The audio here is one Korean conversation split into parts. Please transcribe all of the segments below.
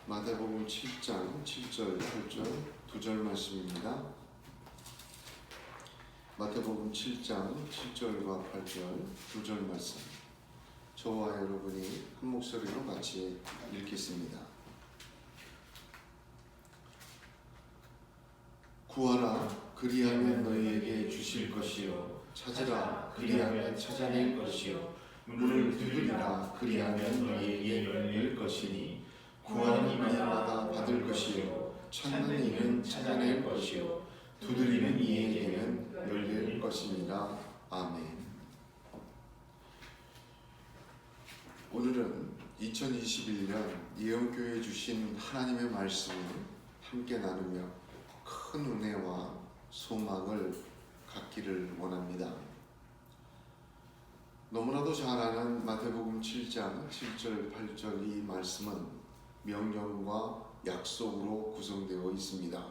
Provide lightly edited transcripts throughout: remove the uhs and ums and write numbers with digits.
마태복음 7장 7절 8절 2절 말씀입니다. 마태복음 7장 7절과 8절 2절 말씀, 저와 여러분이 한 목소리로 같이 읽겠습니다. 구하라, 그리하면 너희에게 주실 것이요, 찾으라, 그리하면 찾아낼 것이요, 문을 두드리라, 그리하면 너희에게 열릴 것이니, 구하는 이마다 받을 것이요, 찾는 이는 찾아낼 것이요, 두드리는 이에게는 열릴 것이니라. 아멘. 오늘은 2021년 예언교회에 주신 하나님의 말씀을 함께 나누며 큰 은혜와 소망을 갖기를 원합니다. 너무나도 잘 아는 마태복음 7장 7절 8절 이 말씀은 명령과 약속으로 구성되어 있습니다.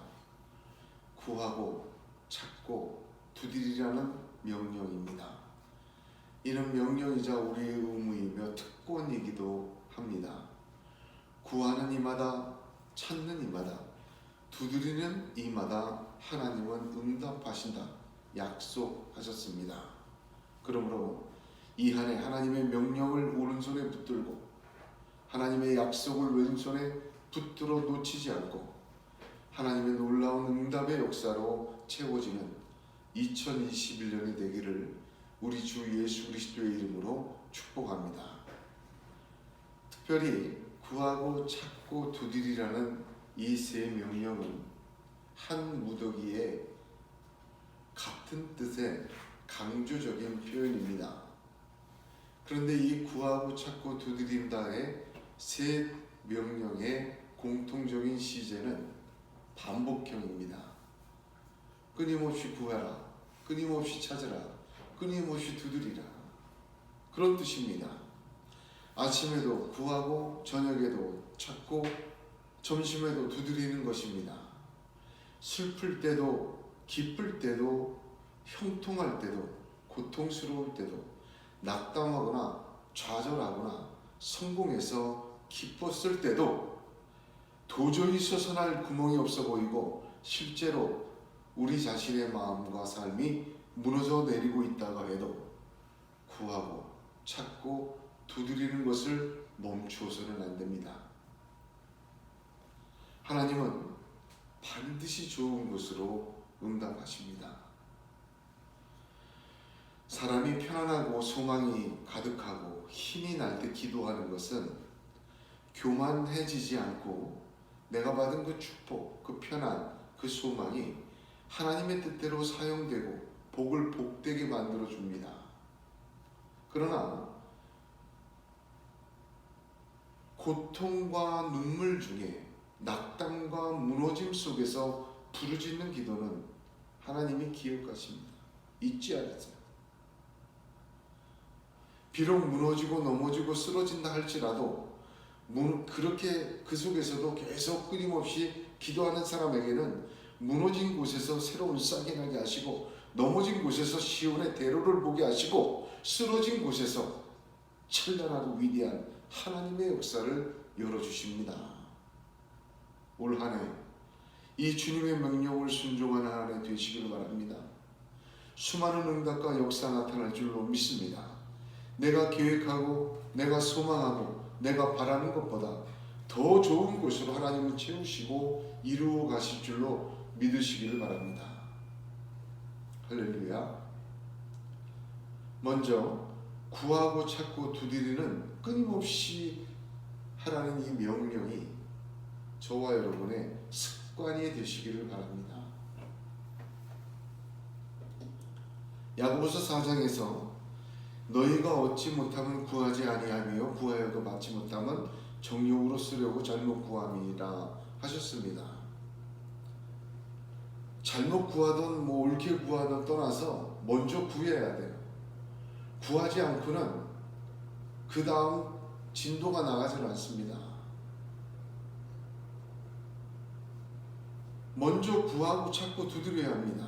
구하고 찾고 두드리라는 명령입니다. 이는 명령이자 우리의 의무이며 특권이기도 합니다. 구하는 이마다, 찾는 이마다, 두드리는 이마다 하나님은 응답하신다 약속하셨습니다. 그러므로 이 한 해 하나님의 명령을 오른손에 붙들고 하나님의 약속을 왼손에 붙들어 놓치지 않고 하나님의 놀라운 응답의 역사로 채워지는 2021년이 되기를 우리 주 예수 그리스도의 이름으로 축복합니다. 특별히 구하고 찾고 두드리라는 이 세 명령은 한 무더기에 같은 뜻의 강조적인 표현입니다. 그런데 이 구하고 찾고 두드린다의 세 명령의 공통적인 시제는 반복형입니다. 끊임없이 구하라, 끊임없이 찾으라, 끊임없이 두드리라, 그런 뜻입니다. 아침에도 구하고 저녁에도 찾고 점심에도 두드리는 것입니다. 슬플 때도 기쁠 때도 형통할 때도 고통스러울 때도 낙담하거나 좌절하거나 성공해서 기뻤을 때도 도저히 솟아날 구멍이 없어 보이고 실제로 우리 자신의 마음과 삶이 무너져 내리고 있다가 해도 구하고 찾고 두드리는 것을 멈추어서는 안 됩니다. 하나님은 반드시 좋은 것으로 응답하십니다. 사람이 편안하고 소망이 가득하고 힘이 날 때 기도하는 것은 교만해지지 않고 내가 받은 그 축복, 그 편안, 그 소망이 하나님의 뜻대로 사용되고 복을 복되게 만들어 줍니다. 그러나 고통과 눈물 중에 낙담과 무너짐 속에서 부르짖는 기도는 하나님이 기억하십니다. 잊지 않으세요. 비록 무너지고 넘어지고 쓰러진다 할지라도 그렇게 그 속에서도 계속 끊임없이 기도하는 사람에게는 무너진 곳에서 새로운 싹이 나게 하시고 넘어진 곳에서 시온의 대로를 보게 하시고 쓰러진 곳에서 찬란하고 위대한 하나님의 역사를 열어주십니다. 올 한 해 이 주님의 명령을 순종하는 한 해 되시기를 바랍니다. 수많은 응답과 역사 나타날 줄로 믿습니다. 내가 계획하고 내가 소망하고 내가 바라는 것보다 더 좋은 곳으로 하나님은 채우시고 이루어 가실 줄로 믿으시기를 바랍니다. 할렐루야. 먼저 구하고 찾고 두드리는 끊임없이 하라는 이 명령이 저와 여러분의 습관이 되시기를 바랍니다. 야고보서 4장에서 너희가 얻지 못하면 구하지 아니하며 구하여도 받지 못하면 정욕으로 쓰려고 잘못 구함이라 하셨습니다. 잘못 구하든 옳게 구하든 떠나서 먼저 구해야 돼요. 구하지 않고는 그 다음 진도가 나가지 않습니다. 먼저 구하고 찾고 두드려야 합니다.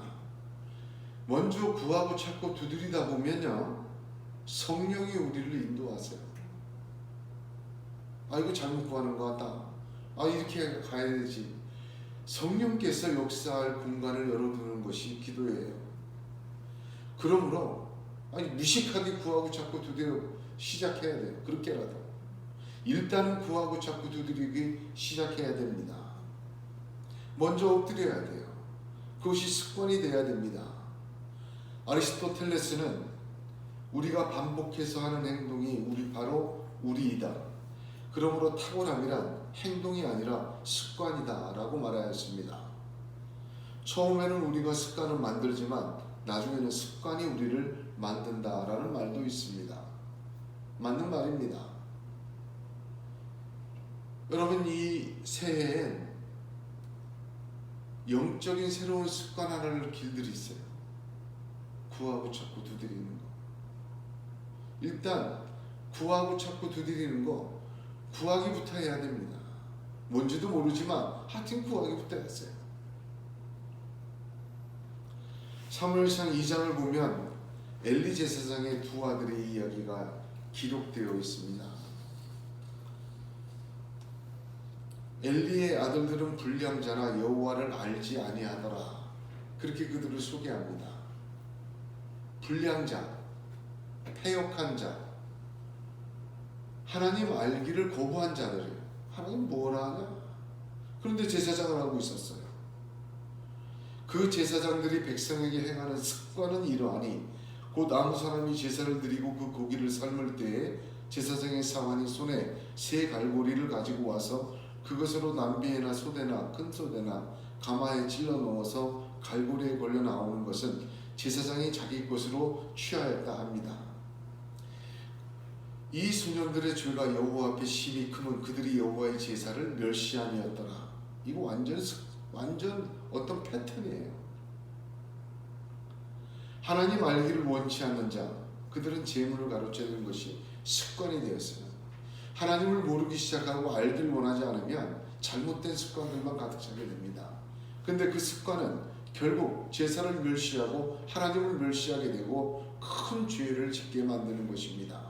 먼저 구하고 찾고 두드리다 보면요, 성령이 우리를 인도하세요. 이거 잘못 구하는 것 같다. 이렇게 가야 되지. 성령께서 역사할 공간을 열어두는 것이 기도예요. 그러므로 무식하게 구하고 자꾸 두드려 시작해야 돼요. 그렇게라도 일단은 구하고 자꾸 두드리기 시작해야 됩니다. 먼저 엎드려야 돼요. 그것이 습관이 돼야 됩니다. 아리스토텔레스는 우리가 반복해서 하는 행동이 바로 우리이다. 그러므로 타고남이란 행동이 아니라 습관이다 라고 말하였습니다. 처음에는 우리가 습관을 만들지만 나중에는 습관이 우리를 만든다라는 말도 있습니다. 맞는 말입니다. 여러분, 이 새해엔 영적인 새로운 습관 하나를 길들이세요. 구하고 자꾸 두드리는 거. 일단 구하고 자꾸 두드리는 거 구하기부터 해야 됩니다. 뭔지도 모르지만 하여튼 구하기부터 했어요. 사무엘상 2장을 보면 엘리 제사장의 두 아들의 이야기가 기록되어 있습니다. 엘리의 아들들은 불량자나 여호와를 알지 아니하더라. 그렇게 그들을 소개합니다. 불량자, 패역한 자, 하나님 알기를 거부한 자들이에요. 하나님 뭐라 하냐? 그런데 제사장을 하고 있었어요. 그 제사장들이 백성에게 행하는 습관은 이러하니 곧 아무 사람이 제사를 드리고 그 고기를 삶을 때에 제사장의 사환이 손에 새 갈고리를 가지고 와서 그것으로 남비에나 소대나 큰 소대나 가마에 찔러 넣어서 갈고리에 걸려 나오는 것은 제사장이 자기 것으로 취하였다 합니다. 이 소년들의 죄가 여호와 앞에 심히 크면 그들이 여호와의 제사를 멸시함이었더라. 이거 완전 어떤 패턴이에요. 하나님 알기를 원치 않는 자, 그들은 재물을 가로채는 것이 습관이 되었어요. 하나님을 모르기 시작하고 알기를 원하지 않으면 잘못된 습관들만 가득 차게 됩니다. 근데 그 습관은 결국 제사를 멸시하고 하나님을 멸시하게 되고 큰 죄를 짓게 만드는 것입니다.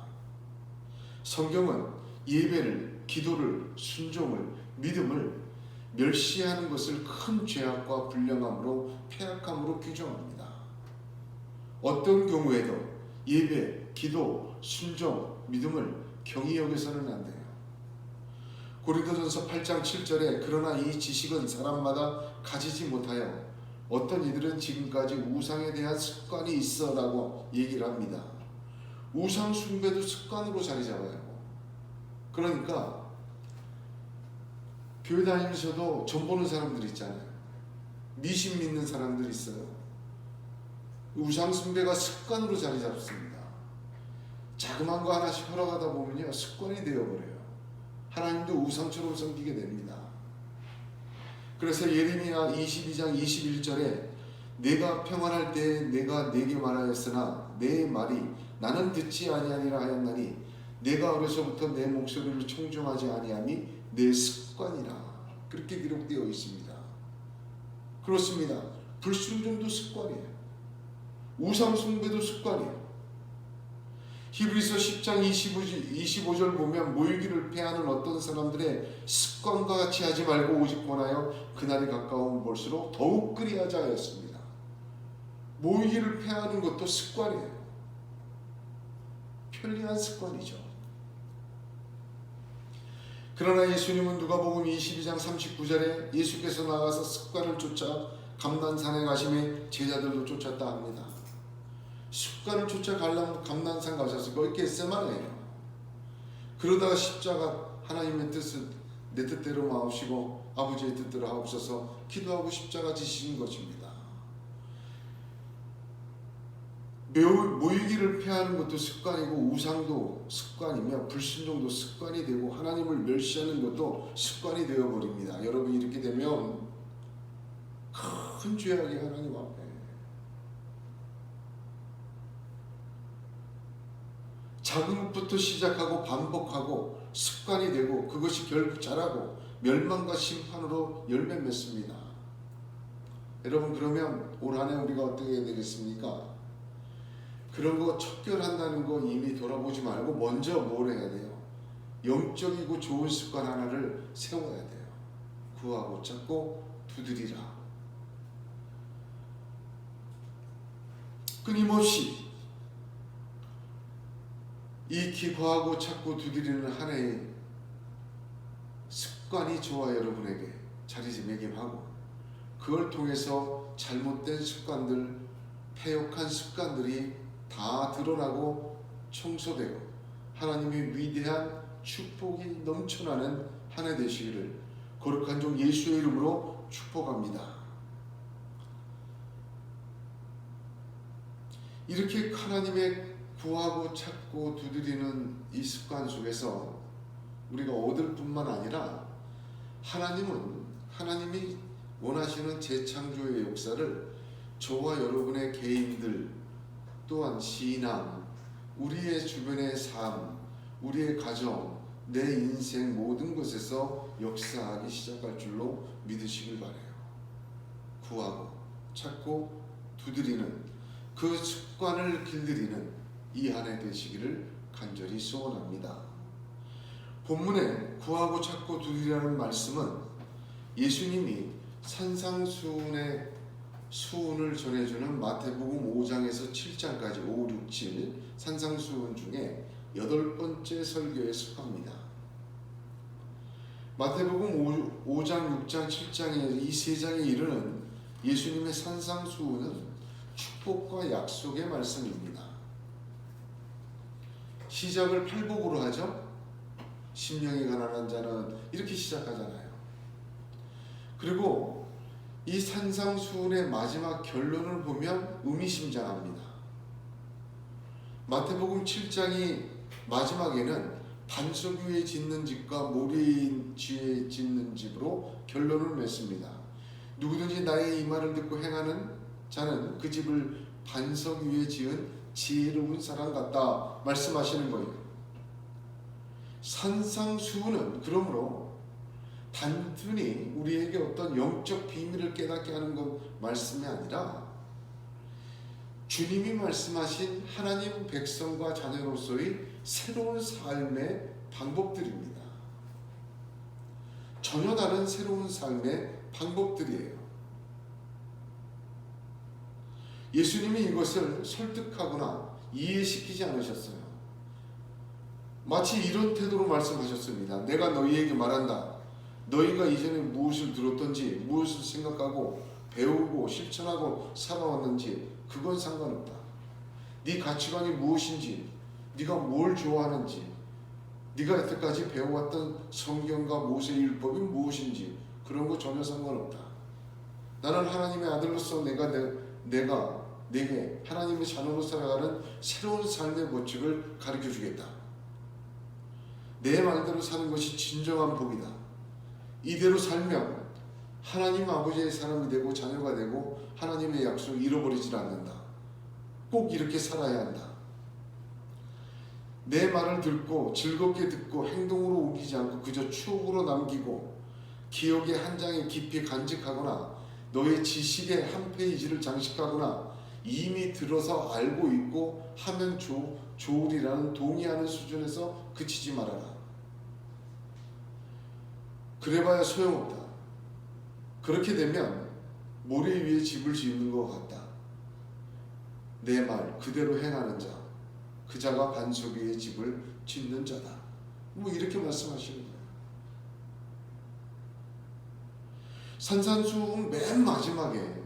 성경은 예배를, 기도를, 순종을, 믿음을 멸시하는 것을 큰 죄악과 불량함으로, 패악함으로 규정합니다. 어떤 경우에도 예배, 기도, 순종, 믿음을 경히 여겨서는 안 돼요. 고린도전서 8장 7절에 그러나 이 지식은 사람마다 가지지 못하여 어떤 이들은 지금까지 우상에 대한 습관이 있어 라고 얘기를 합니다. 우상 숭배도 습관으로 자리 잡아요. 그러니까 교회 다니면서도 점 보는 사람들 있잖아요. 미신 믿는 사람들 있어요. 우상 숭배가 습관으로 자리 잡습니다. 자그만 거 하나씩 허락하다 보면요 습관이 되어버려요. 하나님도 우상처럼 섬기게 됩니다. 그래서 예레미야 22장 21절에 내가 평안할 때 내가 내게 말하였으나 내 말이 나는 듣지 아니하니라 하였나니 내가 어려서부터 내 목소리를 청종하지 아니함이 내 습관이라. 그렇게 기록되어 있습니다. 그렇습니다. 불순종도 습관이에요. 우상 숭배도 습관이에요. 히브리서 10장 25절 보면 모이기를 패하는 어떤 사람들의 습관과 같이 하지 말고 오직 권하여 그날이 가까운 볼수록 더욱 그리하자 하였습니다. 모이기를 패하는 것도 습관이에요. 편리한 습관이죠. 그러나 예수님은 누가복음 22장 39절에 예수께서 나가서 습관을 쫓아 감난산에 가심에 제자들도 쫓았다 합니다. 습관을 쫓아가려면 감난산 가셔서 거기 겟세마네예요. 그러다가 십자가 하나님의 뜻을 내 뜻대로 마옵시고 아버지의 뜻대로 하옵소서 기도하고 십자가 지시는 것입니다. 모이기를 패하는 것도 습관이고 우상도 습관이며 불순종도 습관이 되고 하나님을 멸시하는 것도 습관이 되어버립니다. 여러분 이렇게 되면 큰 죄악이 하나님 앞에 작은 것부터 시작하고 반복하고 습관이 되고 그것이 결국 자라고 멸망과 심판으로 열매 맺습니다. 여러분 그러면 올 한 해 우리가 어떻게 해야 되겠습니까? 그런 거 척결한다는 거 이미 돌아보지 말고 먼저 뭘 해야 돼요? 영적이고 좋은 습관 하나를 세워야 돼요. 구하고 찾고 두드리라. 끊임없이 이 구하고 찾고 두드리는 한 해의 습관이 저와 여러분에게 자리매김하고, 그걸 통해서 잘못된 습관들, 패역한 습관들이 다 드러나고 청소되고 하나님의 위대한 축복이 넘쳐나는 한 해 되시기를 거룩한 종 예수의 이름으로 축복합니다. 이렇게 하나님의 구하고 찾고 두드리는 이 습관 속에서 우리가 얻을 뿐만 아니라 하나님이 원하시는 재창조의 역사를 저와 여러분의 개인들, 또한 신앙, 우리의 주변의 삶, 우리의 가정, 내 인생 모든 것에서 역사하기 시작할 줄로 믿으시길 바라요. 구하고 찾고 두드리는 그 습관을 길들이는 이 한 해 되시기를 간절히 소원합니다. 본문에 구하고 찾고 두드리라는 말씀은 예수님이 산상수훈의 수훈을 전해주는 마태복음 5장에서 7장까지 5, 6, 7 산상수훈 중에 8번째 설교에 속합니다. 마태복음 5장, 6장, 7장에 이 세 장에 이르는 예수님의 산상수훈은 축복과 약속의 말씀입니다. 시작을 팔복으로 하죠. 심령이 가난한 자는 이렇게 시작하잖아요. 그리고 이 산상수훈의 마지막 결론을 보면 의미심장합니다. 마태복음 7장이 마지막에는 반석 위에 짓는 집과 모래 뒤에 짓는 집으로 결론을 맺습니다. 누구든지 나의 이 말을 듣고 행하는 자는 그 집을 반석 위에 지은 지혜로운 사람 같다 말씀하시는 거예요. 산상수훈은 그러므로 단순히 우리에게 어떤 영적 비밀을 깨닫게 하는 것 말씀이 아니라 주님이 말씀하신 하나님 백성과 자녀로서의 새로운 삶의 방법들입니다. 전혀 다른 새로운 삶의 방법들이에요. 예수님이 이것을 설득하거나 이해시키지 않으셨어요. 마치 이런 태도로 말씀하셨습니다. 내가 너희에게 말한다. 너희가 이전에 무엇을 들었던지 무엇을 생각하고 배우고 실천하고 살아왔는지 그건 상관없다. 네 가치관이 무엇인지, 네가 뭘 좋아하는지, 네가 여태까지 배워왔던 성경과 모세의 율법이 무엇인지 그런 거 전혀 상관없다. 나는 하나님의 아들로서 내가 내게 하나님의 자녀로 살아가는 새로운 삶의 법칙을 가르쳐 주겠다. 내 말대로 사는 것이 진정한 복이다. 이대로 살면 하나님 아버지의 사람이 되고 자녀가 되고 하나님의 약속을 잃어버리질 않는다. 꼭 이렇게 살아야 한다. 내 말을 듣고 즐겁게 듣고 행동으로 옮기지 않고 그저 추억으로 남기고 기억의 한 장에 깊이 간직하거나 너의 지식의 한 페이지를 장식하거나 이미 들어서 알고 있고 하면 좋으리라는 동의하는 수준에서 그치지 말아라. 그래봐야 소용없다. 그렇게 되면 모래 위에 집을 짓는 것 같다. 내 말 그대로 행하는 자, 그 자가 반석 위에 집을 짓는 자다. 뭐 이렇게 말씀하시는 거예요. 산상수훈 맨 마지막에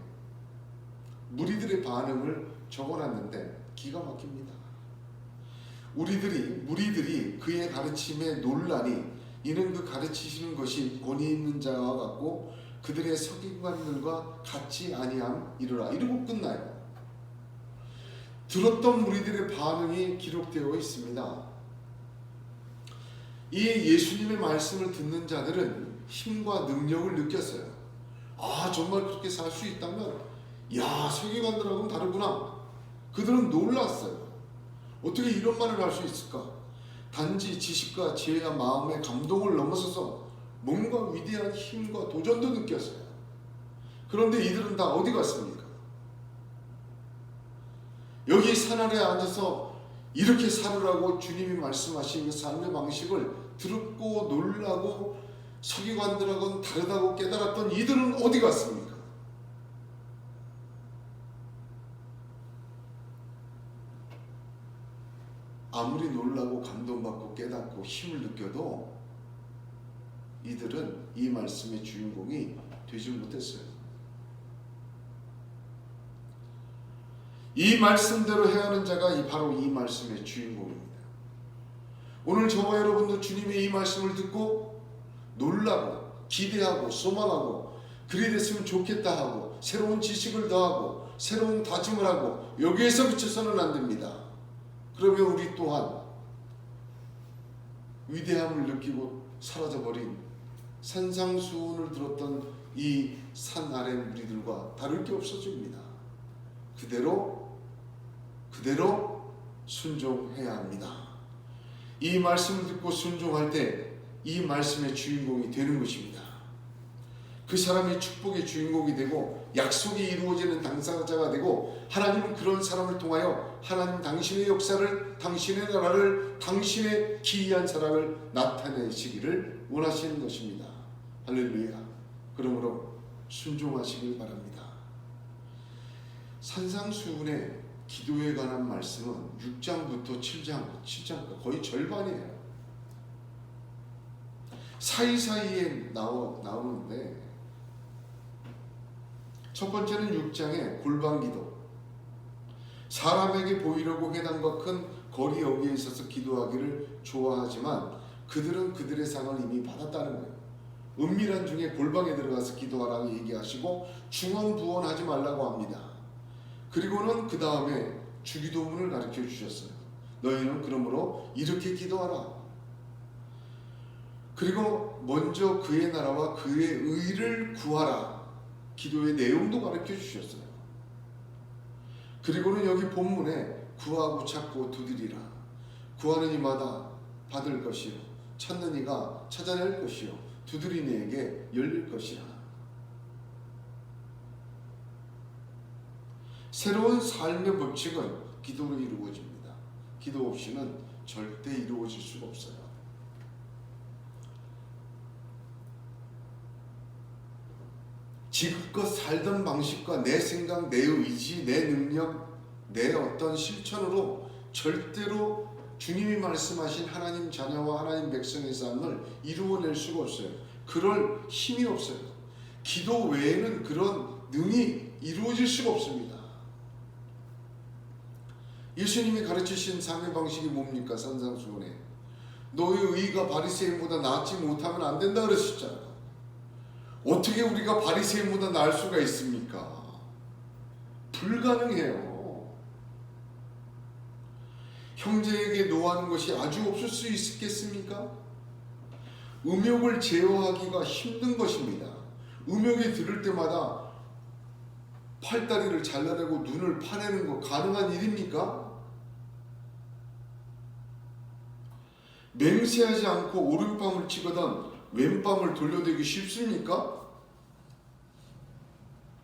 무리들의 반응을 적어놨는데 기가 막힙니다. 무리들이 그의 가르침에 논란이 이는 그 가르치시는 것이 권위 있는 자와 같고 그들의 서기관들과 같지 아니함 이르라 이러고 끝나요. 들었던 무리들의 반응이 기록되어 있습니다. 이 예수님의 말씀을 듣는 자들은 힘과 능력을 느꼈어요. 아, 정말 그렇게 살 수 있다면 야, 서기관들하고는 다르구나. 그들은 놀랐어요. 어떻게 이런 말을 할 수 있을까? 단지 지식과 지혜와 마음의 감동을 넘어서서 뭔가 위대한 힘과 도전도 느꼈어요. 그런데 이들은 다 어디 갔습니까? 여기 산 아래에 앉아서 이렇게 살으라고 주님이 말씀하신 그 삶의 방식을 듣고 놀라고 서기관들하고는 다르다고 깨달았던 이들은 어디 갔습니까? 아무리 놀라고 감동받고 깨닫고 힘을 느껴도 이들은 이 말씀의 주인공이 되지 못했어요. 이 말씀대로 행하는 자가 바로 이 말씀의 주인공입니다. 오늘 저와 여러분도 주님의 이 말씀을 듣고 놀라고 기대하고 소망하고 그리 됐으면 좋겠다 하고 새로운 지식을 더하고 새로운 다짐을 하고 여기에서 그쳐서는 안 됩니다. 그러면 우리 또한 위대함을 느끼고 사라져버린 산상수훈을 들었던 이 산 아래 무리들과 다를 게 없어집니다. 그대로 순종해야 합니다. 이 말씀을 듣고 순종할 때 이 말씀의 주인공이 되는 것입니다. 그 사람이 축복의 주인공이 되고 약속이 이루어지는 당사자가 되고 하나님은 그런 사람을 통하여 하나님 당신의 역사를, 당신의 나라를, 당신의 기이한 사랑을 나타내시기를 원하시는 것입니다. 할렐루야. 그러므로 순종하시길 바랍니다. 산상수훈의 기도에 관한 말씀은 6장부터 7장 거의 절반이에요. 사이사이에 나오는데 첫 번째는 6장의 골방기도. 사람에게 보이려고 회당과 큰 거리 여기에 있어서 기도하기를 좋아하지만 그들은 그들의 상을 이미 받았다는 거예요. 은밀한 중에 골방에 들어가서 기도하라고 얘기하시고 중언부언하지 말라고 합니다. 그리고는 그 다음에 주기도문을 가르쳐 주셨어요. 너희는 그러므로 이렇게 기도하라. 그리고 먼저 그의 나라와 그의 의를 구하라. 기도의 내용도 가르쳐 주셨어요. 그리고는 여기 본문에 구하고 찾고 두드리라. 구하는 이마다 받을 것이요 찾는 이가 찾아낼 것이요 두드리는 이에게 열릴 것이라. 새로운 삶의 법칙은 기도로 이루어집니다. 기도 없이는 절대 이루어질 수가 없어요. 지금껏 살던 방식과 내 생각, 내 의지, 내 능력, 내 어떤 실천으로 절대로 주님이 말씀하신 하나님 자녀와 하나님 백성의 삶을 이루어낼 수가 없어요. 그럴 힘이 없어요. 기도 외에는 그런 능이 이루어질 수가 없습니다. 예수님이 가르치신 삶의 방식이 뭡니까? 산상수훈에 너의 의가 바리새인보다 낫지 못하면 안 된다 그러셨잖아요. 어떻게 우리가 바리새인보다 나을 수가 있습니까? 불가능해요. 형제에게 노하는 것이 아주 없을 수 있겠습니까? 음욕을 제어하기가 힘든 것입니다. 음욕이 들을 때마다 팔다리를 잘라내고 눈을 파내는 거 가능한 일입니까? 맹세하지 않고 오른밤을 치거든 왼밤을 돌려대기 쉽습니까?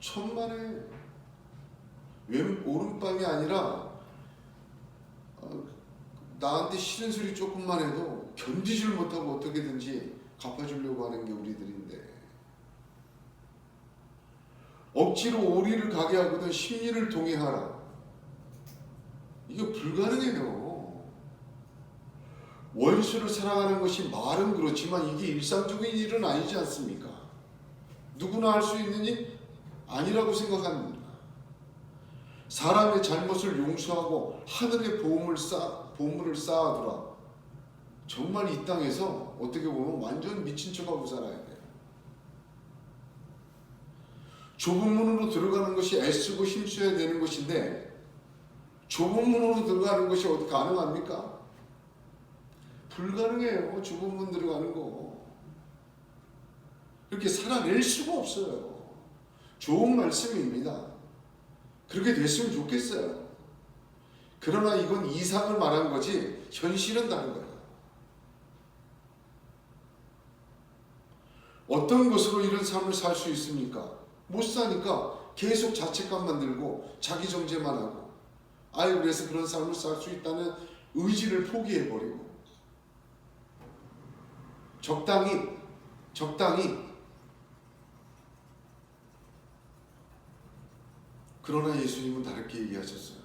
천만에 오른밤이 아니라 나한테 싫은 소리 조금만 해도 견디질 못하고 어떻게든지 갚아주려고 하는 게 우리들인데 억지로 오리를 가게 하거든 심리를 동의하라. 이게 불가능해요. 원수를 사랑하는 것이 말은 그렇지만 이게 일상적인 일은 아니지 않습니까? 누구나 할 수 있는 일 아니라고 생각합니다. 사람의 잘못을 용서하고 하늘의 보물을 쌓아두라. 정말 이 땅에서 어떻게 보면 완전 미친 척하고 살아야 돼요. 좁은 문으로 들어가는 것이 애쓰고 힘써야 되는 것인데 좁은 문으로 들어가는 것이 어디 가능합니까? 불가능해요. 좁은 문 들어가는 거. 이렇게 살아낼 수가 없어요. 좋은 말씀입니다. 그렇게 됐으면 좋겠어요. 그러나 이건 이상을 말한 거지 현실은 다른 거예요. 어떤 것으로 이런 삶을 살 수 있습니까? 못 사니까 계속 자책감만 들고 자기 정죄만 하고 그래서 그런 삶을 살 수 있다는 의지를 포기해버리고 적당히 적당히. 그러나 예수님은 다르게 얘기하셨어요.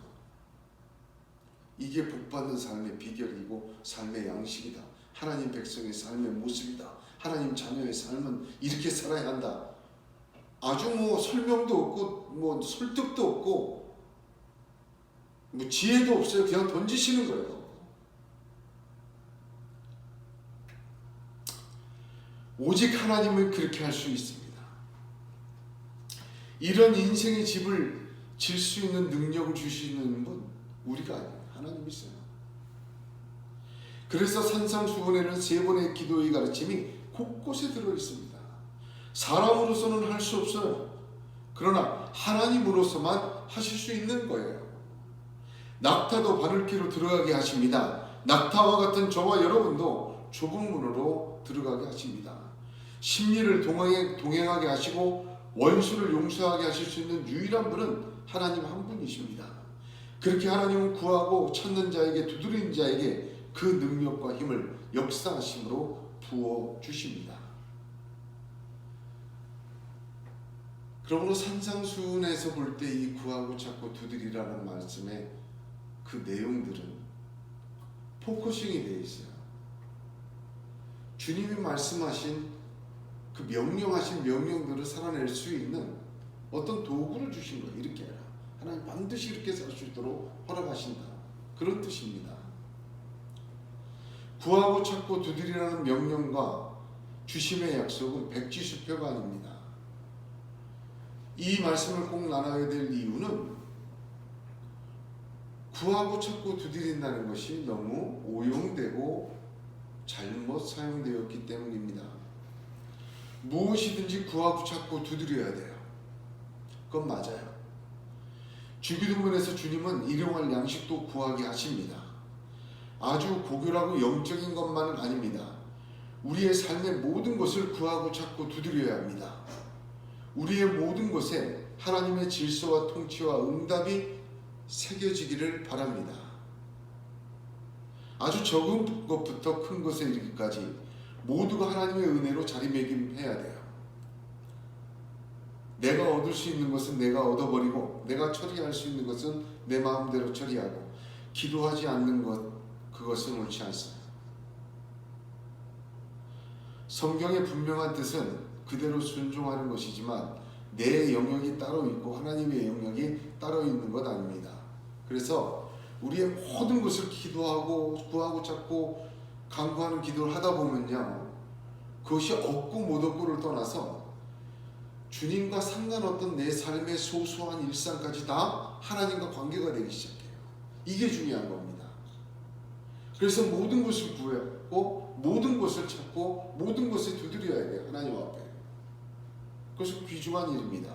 이게 복받는 삶의 비결이고 삶의 양식이다. 하나님 백성의 삶의 모습이다. 하나님 자녀의 삶은 이렇게 살아야 한다. 아주 설명도 없고 설득도 없고 지혜도 없어요. 그냥 던지시는 거예요. 오직 하나님은 그렇게 할 수 있습니다. 이런 인생의 집을 질 수 있는 능력을 주시는 분 우리가 아니에요. 하나님이세요. 그래서 산상수훈에는 3번의 기도의 가르침이 곳곳에 들어있습니다. 사람으로서는 할 수 없어요. 그러나 하나님으로서만 하실 수 있는 거예요. 낙타도 바늘귀로 들어가게 하십니다. 낙타와 같은 저와 여러분도 좁은 문으로 들어가게 하십니다. 심리를 동행하게 하시고 원수를 용서하게 하실 수 있는 유일한 분은 하나님 한 분이십니다. 그렇게 하나님은 구하고 찾는 자에게, 두드리는 자에게 그 능력과 힘을 역사하심으로 부어주십니다. 그러므로 산상수훈에서 볼 때 이 구하고 찾고 두드리라는 말씀의 그 내용들은 포커싱이 되어 있어요. 주님이 말씀하신 그 명령하신 명령들을 살아낼 수 있는 어떤 도구를 주신 거예요. 이렇게 해라. 하나님 반드시 이렇게 살 수 있도록 허락하신다. 그런 뜻입니다. 구하고 찾고 두드리라는 명령과 주심의 약속은 백지수표가 아닙니다. 이 말씀을 꼭 나눠야 될 이유는 구하고 찾고 두드린다는 것이 너무 오용되고 잘못 사용되었기 때문입니다. 무엇이든지 구하고 찾고 두드려야 돼요. 그건 맞아요. 주기도문에서 주님은 일용할 양식도 구하게 하십니다. 아주 고결하고 영적인 것만은 아닙니다. 우리의 삶의 모든 것을 구하고 찾고 두드려야 합니다. 우리의 모든 것에 하나님의 질서와 통치와 응답이 새겨지기를 바랍니다. 아주 적은 것부터 큰 것에 이르기까지 모두가 하나님의 은혜로 자리매김해야 돼요. 내가 얻을 수 있는 것은 내가 얻어버리고 내가 처리할 수 있는 것은 내 마음대로 처리하고 기도하지 않는 것, 그것은 옳지 않습니다. 성경의 분명한 뜻은 그대로 순종하는 것이지만 내 영역이 따로 있고 하나님의 영역이 따로 있는 것 아닙니다. 그래서 우리의 모든 것을 기도하고 구하고 찾고 간구하는 기도를 하다 보면요, 그것이 얻고 못 얻고를 떠나서 주님과 상관없던 내 삶의 소소한 일상까지 다 하나님과 관계가 되기 시작해요. 이게 중요한 겁니다. 그래서 모든 것을 구하고 모든 것을 찾고 모든 것을 두드려야 돼요. 하나님 앞에. 그것은 귀중한 일입니다.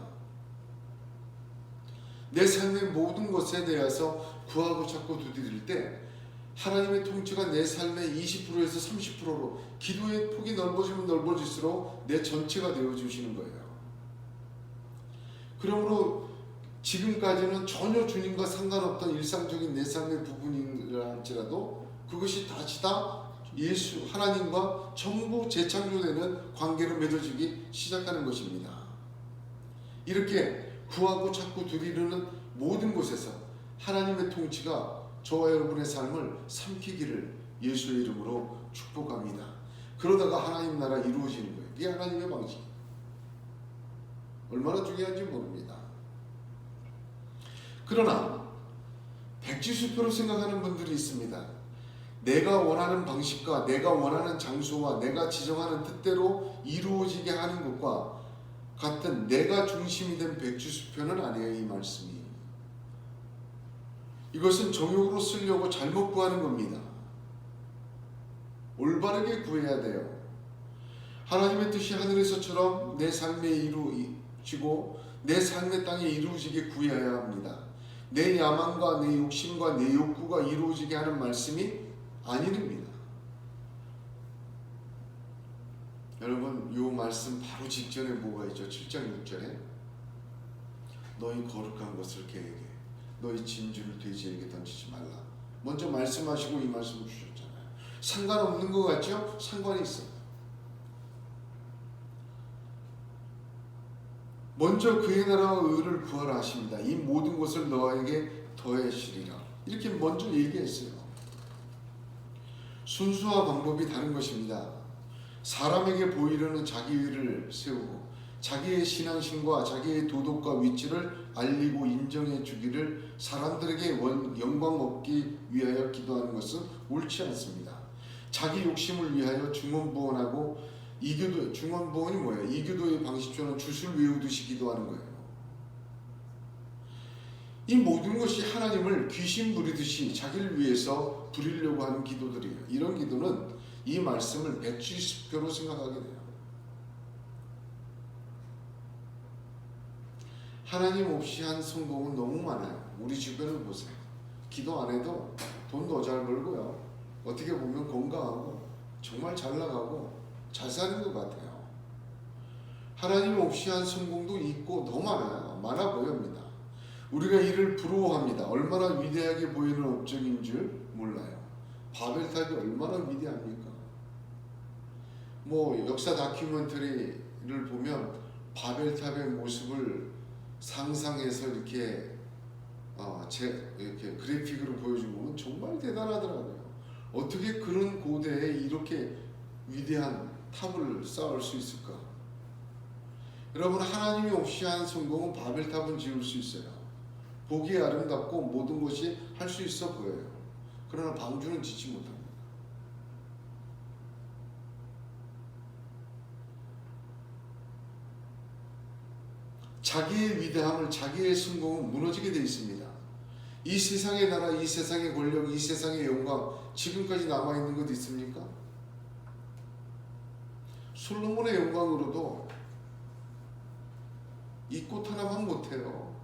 내 삶의 모든 것에 대해서 구하고 찾고 두드릴 때 하나님의 통치가 내 삶의 20%에서 30%로 기도의 폭이 넓어지면 넓어질수록 내 전체가 되어주시는 거예요. 그러므로 지금까지는 전혀 주님과 상관없던 일상적인 내 삶의 부분이라 할지라도 그것이 다시 다 예수 하나님과 전부 재창조되는 관계로 맺어지기 시작하는 것입니다. 이렇게 구하고 찾고 두드리는 모든 곳에서 하나님의 통치가 저와 여러분의 삶을 삼키기를 예수의 이름으로 축복합니다. 그러다가 하나님 나라 이루어지는 거예요. 이게 하나님의 방식. 얼마나 중요한지 모릅니다. 그러나 백지수표로 생각하는 분들이 있습니다. 내가 원하는 방식과 내가 원하는 장소와 내가 지정하는 뜻대로 이루어지게 하는 것과 같은 내가 중심이 된 백지수표는 아니에요. 이 말씀이. 이것은 정욕으로 쓰려고 잘못 구하는 겁니다. 올바르게 구해야 돼요. 하나님의 뜻이 하늘에서처럼 내 삶에 이루어지고 내 삶의 땅에 이루어지게 구해야 합니다. 내 야망과 내 욕심과 내 욕구가 이루어지게 하는 말씀이 아닙니다. 여러분, 이 말씀 바로 직전에 뭐가 있죠? 7장 6절에 너희 거룩한 것을 개에게 너희 진주를 돼지에게 던지지 말라. 먼저 말씀하시고 이 말씀을 주셨잖아요. 상관없는 것 같죠? 상관이 있어요. 먼저 그의 나라와 의를 구하라 하십니다. 이 모든 것을 너에게 더해시리라. 이렇게 먼저 얘기했어요. 순수와 방법이 다른 것입니다. 사람에게 보이려는 자기 의를 세우고 자기의 신앙심과 자기의 도덕과 위치를 알리고 인정해 주기를 사람들에게 영광 얻기 위하여 기도하는 것은 옳지 않습니다. 자기 욕심을 위하여 중언부언하고 이교도, 중언부언이 뭐예요? 이교도의 방식처럼 주술 외우듯이 기도하는 거예요. 이 모든 것이 하나님을 귀신 부리듯이 자기를 위해서 부리려고 하는 기도들이에요. 이런 기도는 이 말씀을 170표로 생각하게 돼요. 하나님 없이 한 성공은 너무 많아요. 우리 주변을 보세요. 기도 안 해도 돈 더 잘 벌고요. 어떻게 보면 건강하고 정말 잘 나가고 잘 사는 것 같아요. 하나님 없이 한 성공도 있고 더 많아요. 많아 보입니다. 우리가 이를 부러워합니다. 얼마나 위대하게 보이는 업적인 줄 몰라요. 바벨탑이 얼마나 위대합니까? 뭐 역사 다큐멘터리를 보면 바벨탑의 모습을 상상해서 이렇게 이렇게 그래픽으로 보여준 거는 정말 대단하더라고요. 어떻게 그런 고대에 이렇게 위대한 탑을 쌓을 수 있을까? 여러분, 하나님이 없이 한 성공은 바벨탑은 지을 수 있어요. 보기에 아름답고 모든 것이 할 수 있어 보여요. 그러나 방주는 짓지 못합니다. 자기의 위대함을, 자기의 성공은 무너지게 되어 있습니다. 이 세상의 나라, 이 세상의 권력, 이 세상의 영광 지금까지 남아있는 것 있습니까? 솔로몬의 영광으로도 이 꽃 하나만 못해요.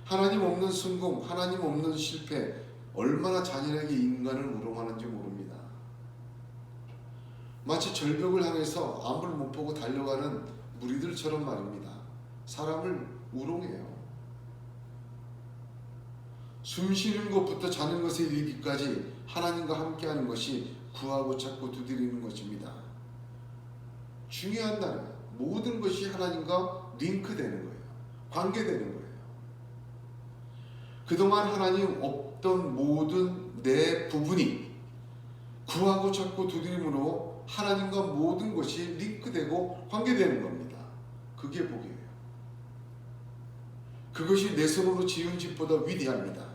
하나님 없는 성공, 하나님 없는 실패, 얼마나 잔인하게 인간을 우롱하는지 모릅니다. 마치 절벽을 향해서 앞을 못 보고 달려가는 무리들처럼 말입니다. 사람을 우롱해요. 숨 쉬는 것부터 자는 것에 이르기까지 하나님과 함께하는 것이 구하고 찾고 두드리는 것입니다. 중요한 단어예요. 모든 것이 하나님과 링크되는 거예요. 관계되는 거예요. 그동안 하나님 없던 모든 내 부분이 구하고 찾고 두드림으로 하나님과 모든 것이 링크되고 관계되는 겁니다. 그게 복이에요. 그것이 내 손으로 지은 집보다 위대합니다.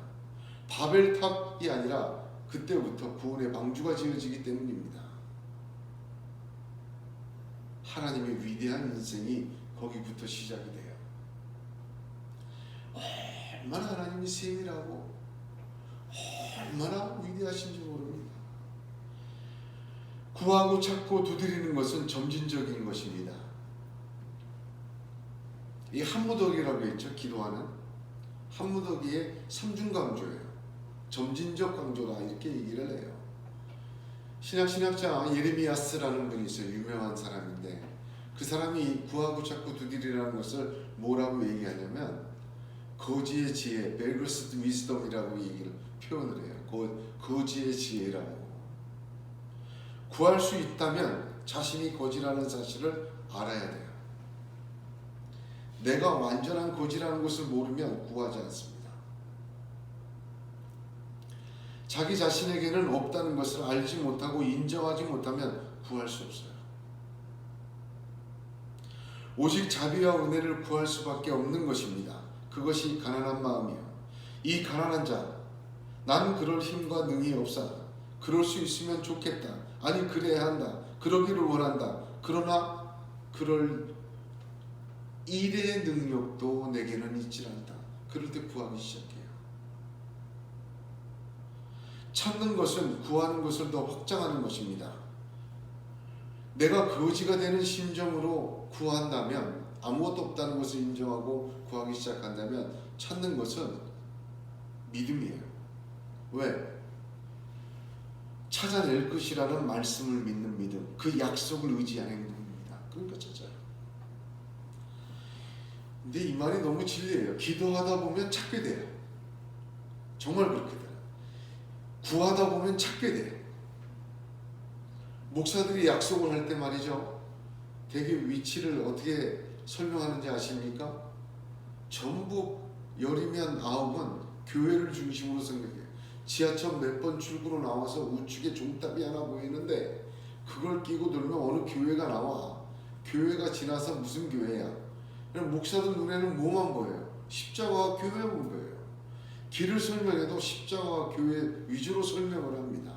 바벨탑이 아니라 그때부터 구원의 방주가 지어지기 때문입니다. 하나님의 위대한 인생이 거기부터 시작이 돼요. 얼마나 하나님이 세밀하고 얼마나 위대하신지 모릅니다. 구하고 찾고 두드리는 것은 점진적인 것입니다. 이 한무더기라고 했죠. 기도하는 한무더기의 삼중강조예요. 점진적 강조다 이렇게 얘기를 해요. 신학자 예레미야스라는 분이 있어요. 유명한 사람인데 그 사람이 구하고 찾고 두드리라는 것을 뭐라고 얘기하냐면 거지의 지혜, beggars wisdom이라고 얘기를 표현을 해요. 거지의 지혜라고. 구할 수 있다면 자신이 거지라는 사실을 알아야 돼요. 내가 완전한 거지라는 것을 모르면 구하지 않습니다. 자기 자신에게는 없다는 것을 알지 못하고 인정하지 못하면 구할 수 없어요. 오직 자비와 은혜를 구할 수밖에 없는 것입니다. 그것이 가난한 마음이에요. 이 가난한 자, 나는 그럴 힘과 능이 없사. 그럴 수 있으면 좋겠다. 아니 그래야 한다. 그러기를 원한다. 그러나 그럴 일의 능력도 내게는 있지 않다. 그럴 때 구하기 시작해요. 찾는 것은 구하는 것을 더 확장하는 것입니다. 내가 거지가 되는 심정으로 구한다면, 아무것도 없다는 것을 인정하고 구하기 시작한다면 찾는 것은 믿음이에요. 왜? 찾아낼 것이라는 말씀을 믿는 믿음, 그 약속을 의지하는 행동입니다. 그러니까 찾아요. 근데 이 말이 너무 진리예요. 기도하다 보면 찾게 돼요. 정말 그렇게 돼요. 구하다 보면 찾게 돼요. 목사들이 약속을 할 때 말이죠. 대개 위치를 어떻게 설명하는지 아십니까? 전부 열이면 아홉은 교회를 중심으로 생각해요. 지하철 몇 번 출구로 나와서 우측에 종탑이 하나 보이는데 그걸 끼고 들면 어느 교회가 나와. 교회가 지나서 무슨 교회야? 그냥 목사들 눈에는 뭐만 보여요? 십자가와 교회만 보여요. 길을 설명해도 십자가와 교회 위주로 설명을 합니다.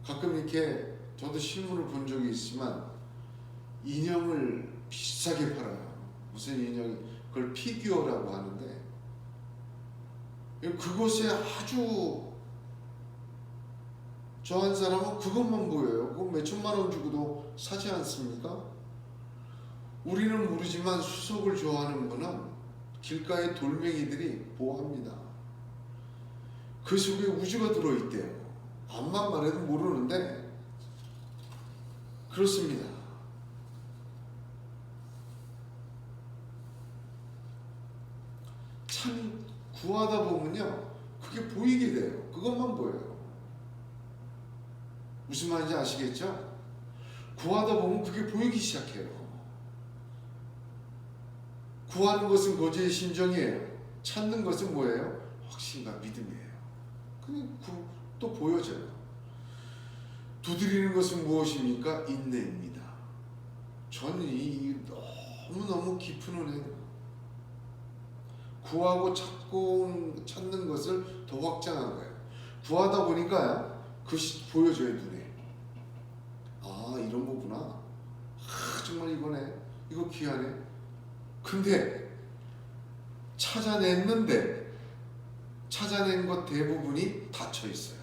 가끔 이렇게 저도 실물을 본 적이 있지만 인형을 비싸게 팔아요. 무슨 인형이 그걸 피규어라고 하는데 그것에 아주 저 한 사람은 그것만 보여요. 그거 몇 천만 원 주고도 사지 않습니까? 우리는 모르지만 수석을 좋아하는 분은 길가의 돌멩이들이 보합니다. 그 속에 우주가 들어있대요. 암만 말해도 모르는데 그렇습니다. 참 구하다 보면요 그게 보이게 돼요. 그것만 보여요. 무슨 말인지 아시겠죠? 구하다 보면 그게 보이기 시작해요. 구하는 것은 거제의 심정이에요. 찾는 것은 뭐예요? 확신과 믿음이에요. 그냥 또 보여져요. 두드리는 것은 무엇입니까? 인내입니다. 저는 이 너무너무 깊은 은혜예요. 구하고 찾는 것을 더 확장한 거예요. 구하다 보니까 그것이 보여져요, 눈에. 아, 이런 거구나. 아, 정말 이거네. 이거 귀하네. 근데 찾아낸 것 대부분이 닫혀 있어요.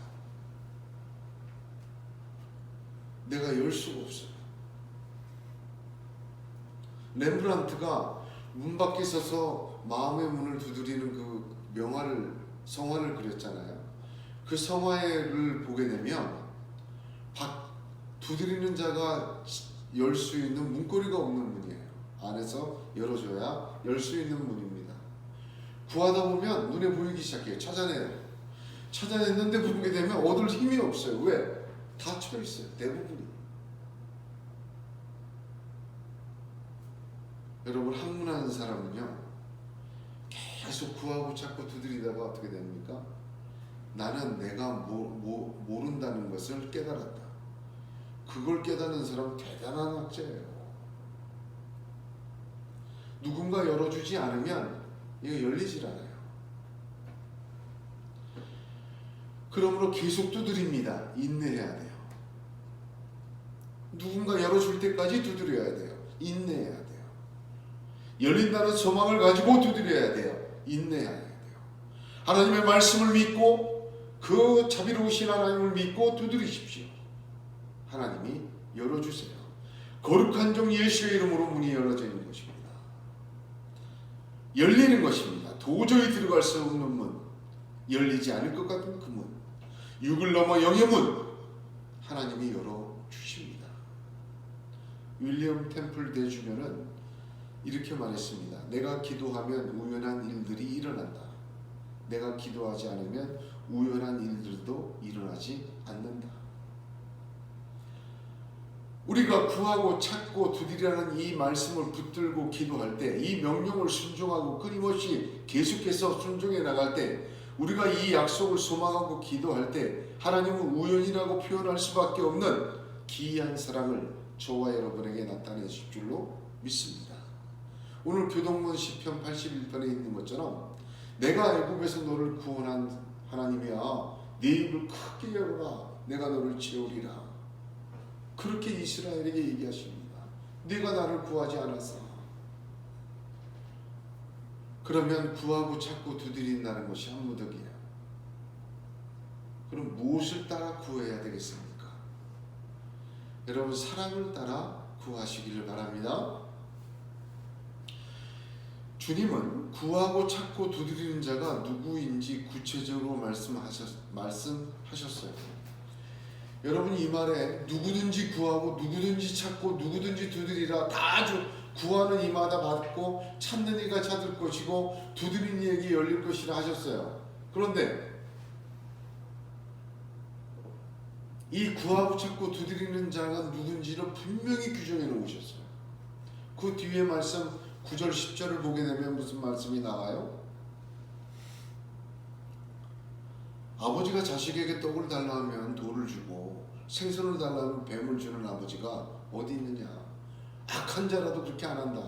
내가 열 수가 없어요. 렘브란트가 문 밖에 서서 마음의 문을 두드리는 그 성화를 그렸잖아요. 그 성화를 보게 되면 두드리는 자가 열 수 있는 문고리가 없는 문이에요. 안에서 열어줘야 열 수 있는 문입니다. 구하다 보면 눈에 보이기 시작해요. 찾아내요. 찾아냈는데 보게 되면 얻을 힘이 없어요. 왜? 닫혀 있어요. 대부분이. 여러분, 학문하는 사람은요 계속 구하고 찾고 두드리다가 어떻게 됩니까? 나는 내가 모른다는 것을 깨달았다. 그걸 깨닫는 사람은 대단한 학자예요. 누군가 열어주지 않으면 이거 열리질 않아요. 그러므로 계속 두드립니다. 인내해야 돼요. 누군가 열어줄 때까지 두드려야 돼요. 인내해야 돼요. 열린다는 소망을 가지고 두드려야 돼요. 인내해야 돼요. 하나님의 말씀을 믿고 그 자비로우신 하나님을 믿고 두드리십시오. 하나님이 열어주세요. 거룩한 종 예수의 이름으로 문이 열어져 있는 것입니다. 열리는 것입니다. 도저히 들어갈 수 없는 문, 열리지 않을 것 같은 그 문, 육을 넘어 영의 문, 하나님이 열어주십니다. 윌리엄 템플 대주교는 이렇게 말했습니다. 내가 기도하면 우연한 일들이 일어난다. 내가 기도하지 않으면 우연한 일들도 일어나지 않는다. 우리가 구하고 찾고 두드리라는 이 말씀을 붙들고 기도할 때, 이 명령을 순종하고 끊임없이 계속해서 순종해 나갈 때, 우리가 이 약속을 소망하고 기도할 때 하나님은 우연이라고 표현할 수밖에 없는 기이한 사랑을 저와 여러분에게 나타내 주실 줄로 믿습니다. 오늘 교동문 시편 81편에 있는 것처럼 내가 애굽에서 너를 구원한 하나님이야, 네 입을 크게 열어라, 내가 너를 채우리라. 그렇게 이스라엘에게 얘기하십니다. 네가 나를 구하지 않았어. 그러면 구하고 찾고 두드린다는 것이 한무더기예요. 그럼 무엇을 따라 구해야 되겠습니까? 여러분, 사랑을 따라 구하시기를 바랍니다. 주님은 구하고 찾고 두드리는 자가 누구인지 구체적으로 말씀하셨어요. 여러분, 이 말에 누구든지 구하고 누구든지 찾고 누구든지 두드리라, 다 아주 구하는 이마다 받고 찾는 이가 찾을 것이고 두드리는 이에게 열릴 것이라 하셨어요. 그런데 이 구하고 찾고 두드리는 자가 누군지를 분명히 규정해 놓으셨어요. 그 뒤에 말씀 9절 10절을 보게 되면 무슨 말씀이 나와요? 아버지가 자식에게 떡을 달라 하면 돌을 주고 생선을 달라 하면 뱀을 주는 아버지가 어디 있느냐? 악한 자라도 그렇게 안 한다.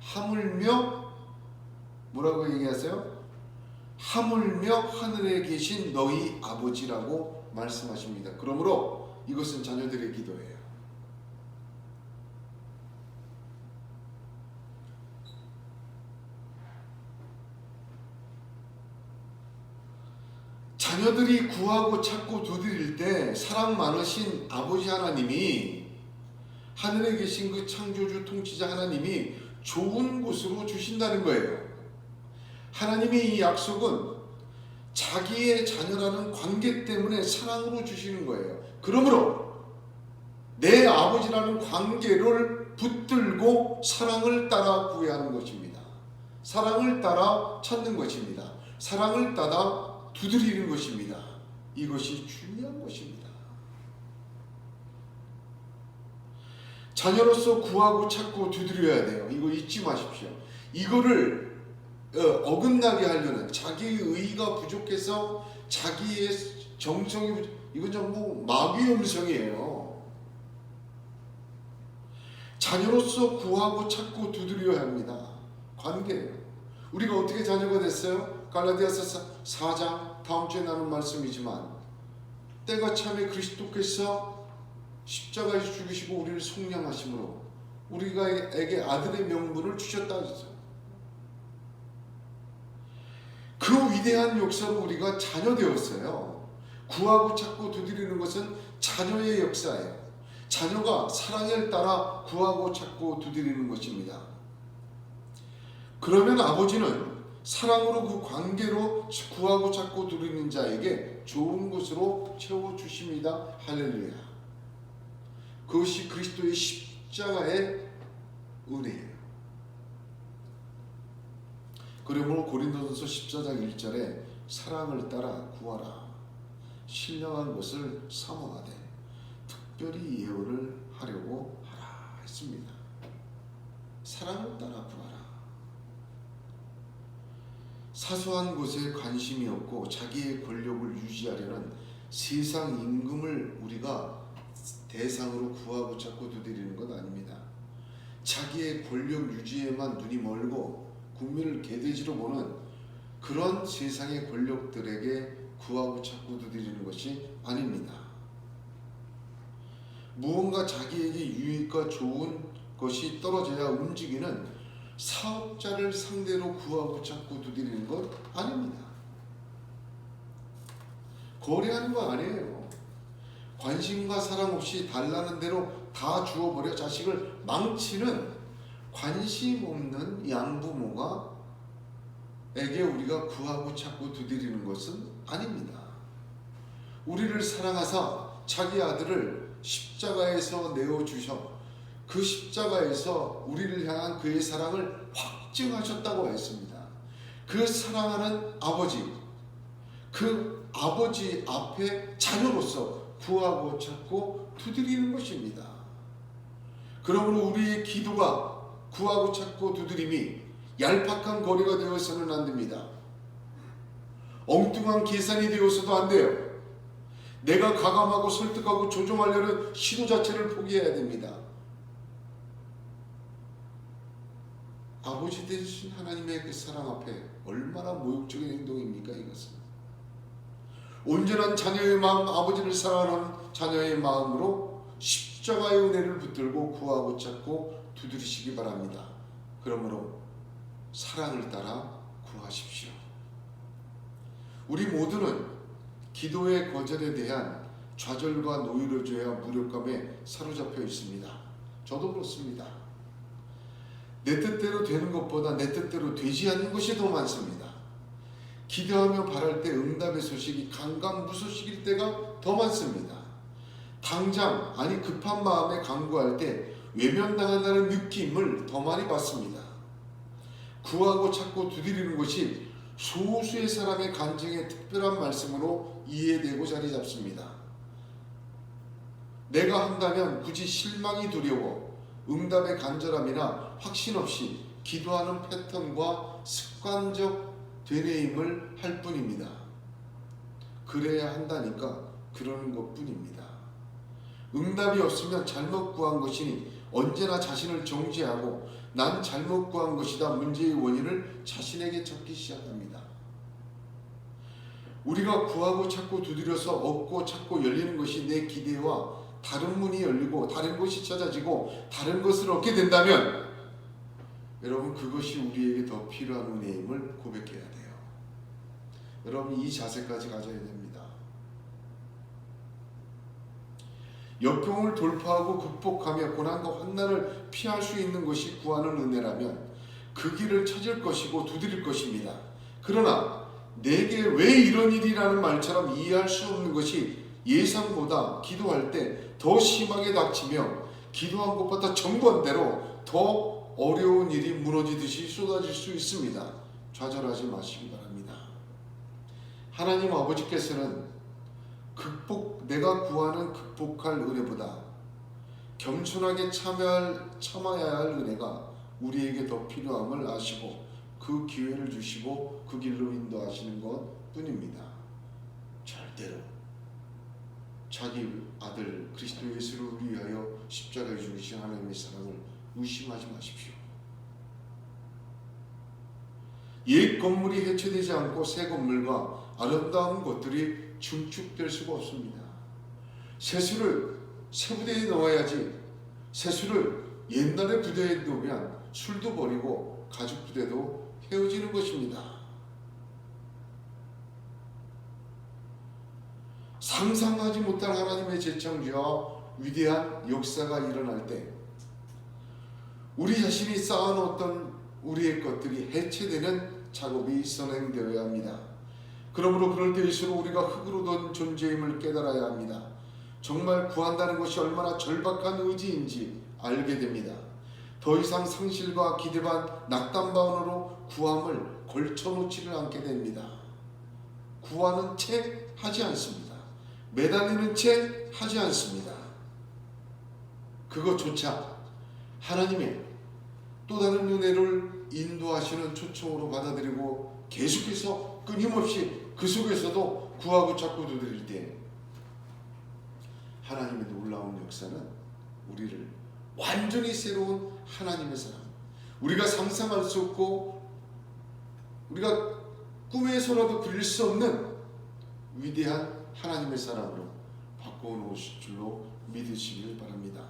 하물며 뭐라고 얘기하세요? 하물며 하늘에 계신 너희 아버지라고 말씀하십니다. 그러므로 이것은 자녀들의 기도예요. 자녀들이 구하고 찾고 두드릴 때 사랑 많으신 아버지 하나님이, 하늘에 계신 그 창조주 통치자 하나님이 좋은 곳으로 주신다는 거예요. 하나님의 이 약속은 자기의 자녀라는 관계 때문에 사랑으로 주시는 거예요. 그러므로 내 아버지라는 관계를 붙들고 사랑을 따라 구해하는 것입니다. 사랑을 따라 찾는 것입니다. 사랑을 따라 두드리는 것입니다. 이것이 중요한 것입니다. 자녀로서 구하고 찾고 두드려야 돼요. 이거 잊지 마십시오. 이거를 어긋나게 하려는, 자기의 의의가 부족해서 자기의 정성이 이건 전부 마귀의 음성이에요. 자녀로서 구하고 찾고 두드려야 합니다. 관계예요. 우리가 어떻게 자녀가 됐어요? 갈라디아서 4장 다음 주에 나눈 말씀이지만, 때가 참에 그리스도께서 십자가에서 죽으시고 우리를 속량하심으로 우리가에게 아들의 명분을 주셨다 하셨어요. 그 위대한 역사로 우리가 자녀 되었어요. 구하고 찾고 두드리는 것은 자녀의 역사예요. 자녀가 사랑을 따라 구하고 찾고 두드리는 것입니다. 그러면 아버지는 사랑으로 그 관계로 구하고 찾고 두드리는 자에게 좋은 것으로 채워주십니다. 할렐루야. 그것이 그리스도의 십자가의 은혜예요. 그러므로 고린도전서 14장 1절에 사랑을 따라 구하라. 신령한 것을 사모하되 특별히 예언을 하려고 하라 했습니다. 사랑을 따라 구하라. 사소한 것에 관심이 없고 자기의 권력을 유지하려는 세상 임금을 우리가 대상으로 구하고 찾고 두드리는 것 아닙니다. 자기의 권력 유지에만 눈이 멀고 국민을 개돼지로 보는 그런 세상의 권력들에게 구하고 찾고 두드리는 것이 아닙니다. 무언가 자기에게 유익과 좋은 것이 떨어져야 움직이는 사업자를 상대로 구하고 찾고 두드리는 것 아닙니다. 거래하는 거 아니에요. 관심과 사랑 없이 달라는 대로 다 주어버려 자식을 망치는 관심 없는 양부모가 에게 우리가 구하고 찾고 두드리는 것은 아닙니다. 우리를 사랑하사 자기 아들을 십자가에서 내어주셔 그 십자가에서 우리를 향한 그의 사랑을 확증하셨다고 했습니다. 그 사랑하는 아버지, 그 아버지 앞에 자녀로서 구하고 찾고 두드리는 것입니다. 그러므로 우리의 기도가 구하고 찾고 두드림이 얄팍한 거리가 되어서는 안 됩니다. 엉뚱한 계산이 되어서도 안 돼요. 내가 가감하고 설득하고 조종하려는 시도 자체를 포기해야 됩니다. 아버지 되신 하나님의 그 사랑 앞에 얼마나 모욕적인 행동입니까 이것은. 온전한 자녀의 마음, 아버지를 사랑하는 자녀의 마음으로 십자가의 은혜를 붙들고 구하고 찾고 두드리시기 바랍니다. 그러므로 사랑을 따라 구하십시오. 우리 모두는 기도의 거절에 대한 좌절과 노이로제와 무력감에 사로잡혀 있습니다. 저도 그렇습니다. 내 뜻대로 되는 것보다 내 뜻대로 되지 않는 것이 더 많습니다. 기도하며 바랄 때 응답의 소식이 강간무소식일 때가 더 많습니다. 당장 아니 급한 마음에 간구할 때 외면당한다는 느낌을 더 많이 받습니다. 구하고 찾고 두드리는 것이 소수의 사람의 간증의 특별한 말씀으로 이해되고 자리 잡습니다. 내가 한다면 굳이 실망이 두려워 응답의 간절함이나 확신 없이 기도하는 패턴과 습관적 되뇌임을 할 뿐입니다. 그래야 한다니까 그러는 것 뿐입니다. 응답이 없으면 잘못 구한 것이니 언제나 자신을 정죄하고 난 잘못 구한 것이다 문제의 원인을 자신에게 찾기 시작합니다. 우리가 구하고 찾고 두드려서 얻고 찾고 열리는 것이 내 기대와 다른 문이 열리고 다른 것이 찾아지고 다른 것을 얻게 된다면 여러분 그것이 우리에게 더 필요한 은혜임을 고백해야 돼요. 여러분 이 자세까지 가져야 됩니다. 역경을 돌파하고 극복하며 고난과 환난을 피할 수 있는 것이 구하는 은혜라면 그 길을 찾을 것이고 두드릴 것입니다. 그러나 내게 왜 이런 일이라는 말처럼 이해할 수 없는 것이 예상보다 기도할 때 더 심하게 닥치며 기도한 것보다 정반대로 더 어려운 일이 무너지듯이 쏟아질 수 있습니다. 좌절하지 마시기 바랍니다. 하나님 아버지께서는 내가 구하는 극복할 은혜보다 겸손하게 참아야 할 은혜가 우리에게 더 필요함을 아시고 그 기회를 주시고 그 길로 인도하시는 것 뿐입니다. 절대로 자기 아들 그리스도 예수를 우리 위하여 십자가에 죽으신 하나님의 사랑을 의심하지 마십시오. 옛 건물이 해체되지 않고 새 건물과 아름다운 것들이 증축될 수가 없습니다. 세수를 새 부대에 넣어야지 세수를 옛날의 부대에 넣으면 술도 버리고 가죽 부대도 헤어지는 것입니다. 상상하지 못한 하나님의 재창조와 위대한 역사가 일어날 때 우리 자신이 쌓아놓았던 우리의 것들이 해체되는 작업이 선행되어야 합니다. 그러므로 그럴 때일수록 우리가 흙으로 된 존재임을 깨달아야 합니다. 정말 구한다는 것이 얼마나 절박한 의지인지 알게 됩니다. 더 이상 상실과 기대 반 낙담 반으로 구함을 걸쳐놓지를 않게 됩니다. 구하는 채 하지 않습니다. 매달리는 채 하지 않습니다. 그것조차 하나님의 또 다른 은혜를 인도하시는 초청으로 받아들이고 계속해서 끊임없이 그 속에서도 구하고 찾고 두드릴 때 하나님의 놀라운 역사는 우리를 완전히 새로운 하나님의 사람, 우리가 상상할 수 없고 우리가 꿈에서라도 그릴 수 없는 위대한 하나님의 사람으로 바꿔놓으실 줄로 믿으시길 바랍니다.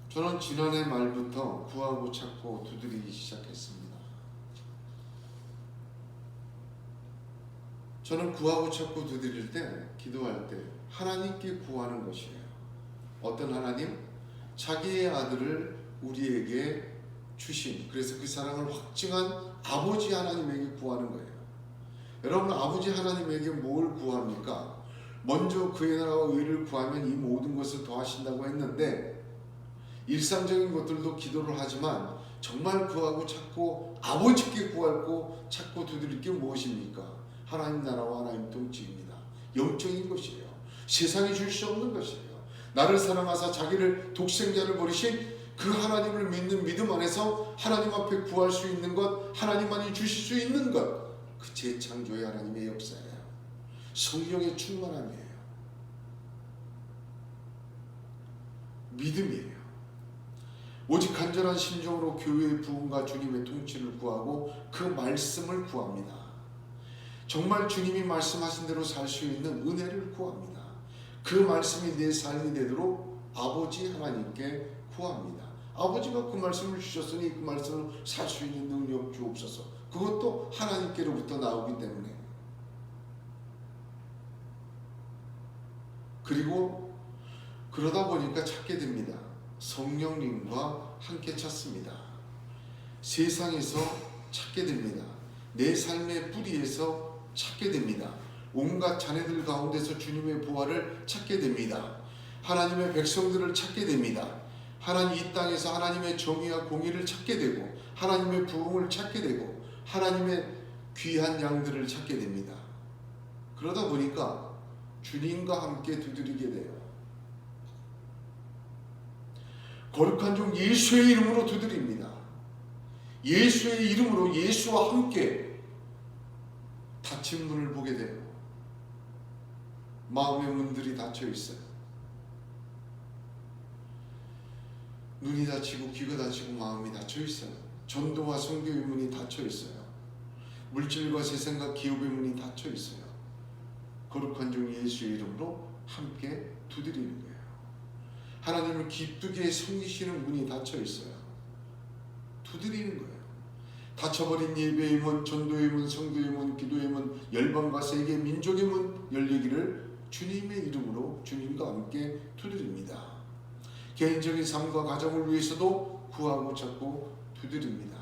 저는 지난해 말부터 구하고 찾고 두드리기 시작했습니다. 저는 구하고 찾고 두드릴 때, 기도할 때 하나님께 구하는 것이에요. 어떤 하나님? 자기의 아들을 우리에게 주신, 그래서 그 사랑을 확증한 아버지 하나님에게 구하는 거예요. 여러분, 아버지 하나님에게 뭘 구합니까? 먼저 그의 나라와 의를 구하면 이 모든 것을 더하신다고 했는데, 일상적인 것들도 기도를 하지만 정말 구하고 찾고 아버지께 구하고 찾고 두드릴 게 무엇입니까? 하나님 나라와 하나님 통치입니다. 영적인 것이에요. 세상이 줄 수 없는 것이에요. 나를 사랑하사 자기를 독생자를 버리신 그 하나님을 믿는 믿음 안에서 하나님 앞에 구할 수 있는 것, 하나님만이 주실 수 있는 것, 그 재창조의 하나님의 역사예요. 성령의 충만함이에요. 믿음이에요. 오직 간절한 심정으로 교회의 부흥과 주님의 통치를 구하고 그 말씀을 구합니다. 정말 주님이 말씀하신 대로 살 수 있는 은혜를 구합니다. 그 말씀이 내 삶이 되도록 아버지 하나님께 구합니다. 아버지가 그 말씀을 주셨으니 그 말씀을 살 수 있는 능력 주옵소서. 그것도 하나님께로부터 나오기 때문에. 그리고 그러다 보니까 찾게 됩니다. 성령님과 함께 찾습니다. 세상에서 찾게 됩니다. 내 삶의 뿌리에서 찾게 됩니다. 온갖 자네들 가운데서 주님의 부활을 찾게 됩니다. 하나님의 백성들을 찾게 됩니다. 하나님 이 땅에서 하나님의 정의와 공의를 찾게 되고 하나님의 부흥을 찾게 되고 하나님의 귀한 양들을 찾게 됩니다. 그러다 보니까 주님과 함께 두드리게 돼요. 거룩한 종 예수의 이름으로 두드립니다. 예수의 이름으로 예수와 함께 닫힌 문을 보게 돼요. 마음의 문들이 닫혀 있어요. 눈이 닫히고 귀가 닫히고 마음이 닫혀 있어요. 전도와 선교의 문이 닫혀 있어요. 물질과 세상과 기업의 문이 닫혀 있어요. 거룩한 종 예수의 이름으로 함께 두드리는 거예요. 하나님을 기쁘게 섬기시는 문이 닫혀 있어요. 두드리는 거예요. 닫혀버린 예배의 문, 전도의 문, 선교의 문, 기도의 문, 열방과 세계 민족의 문 열리기를 주님의 이름으로 주님과 함께 두드립니다. 개인적인 삶과 가정을 위해서도 구하고 찾고 두드립니다.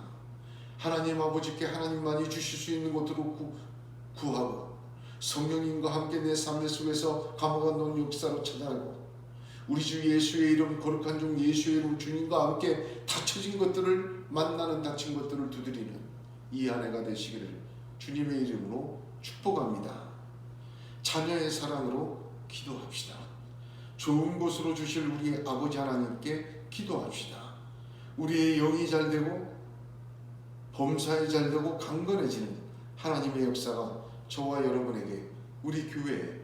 하나님 아버지께 하나님만이 주실 수 있는 것으로 구하고 성령님과 함께 내 삶의 속에서 감화가 놓은 역사로 찾아가고 우리 주 예수의 이름 거룩한 종 예수의 이름 주님과 함께 닫혀진 것들을 만나는 닫힌 것들을 두드리는 이 한 해가 되시기를 주님의 이름으로 축복합니다. 자녀의 사랑으로 기도합시다. 좋은 곳으로 주실 우리 아버지 하나님께 기도합시다. 우리의 영이 잘되고 범사에 잘되고 강건해지는 하나님의 역사가 저와 여러분에게 우리 교회에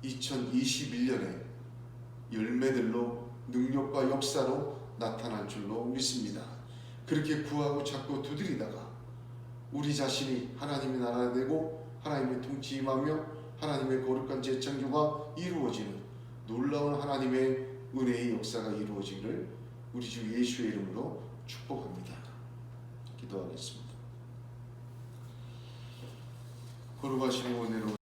2021년에 열매들로 능력과 역사로 나타날 줄로 믿습니다. 그렇게 구하고 찾고 두드리다가 우리 자신이 하나님의 나라가 되고 하나님의 통치 임하며 하나님의 거룩한 재창조가 이루어지는 놀라운 하나님의 은혜의 역사가 이루어지기를 우리 주 예수의 이름으로 축복합니다. 기도하겠습니다. 거룩하신 은혜로